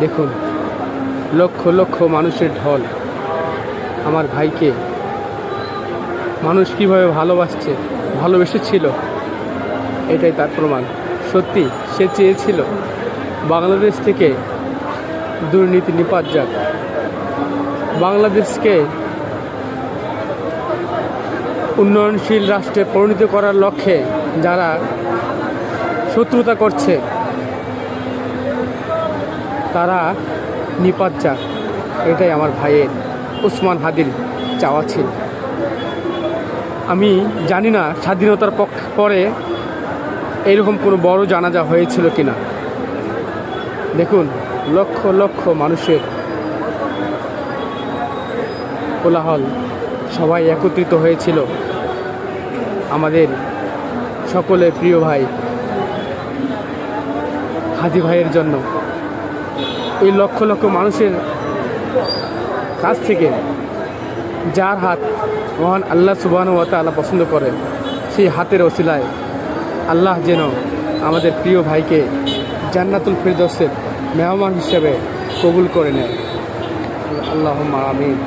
দেখুন, লক্ষ লক্ষ মানুষের ঢল আমার ভাইকে। মানুষ কীভাবে ভালোবেসেছিল, এটাই তার প্রমাণ। সত্যি সে চেয়েছিল বাংলাদেশ থেকে দুর্নীতি নিপাত যাক, বাংলাদেশকে উন্নয়নশীল রাষ্ট্রে পরিণত করার লক্ষ্যে যারা শত্রুতা করছে তারা নিপাত যাক, এটাই আমার ভাইয়ের ওসমান হাদির চাওয়া ছিল। আমি জানি না স্বাধীনতার পরে এরকম কোনো বড় জানাজা হয়েছিল কিনা। দেখুন, লক্ষ লক্ষ মানুষের কোলাহল, সবাই একত্রিত হয়েছিল আমাদের সকলের প্রিয় ভাই হাদি ভাইয়ের জন্য। এই লক্ষ লক্ষ মানুষের কাছ থেকে যার হাত মহান আল্লাহ সুবহানাহু ওয়া তাআলা পছন্দ করে, সেই হাতের ওসিলায় আল্লাহ যেন আমাদের প্রিয় ভাইকে জান্নাতুল ফিরদৌসের মেহমান হিসেবে কবুল করে নেয়। আল্লাহুম্মা আমিন।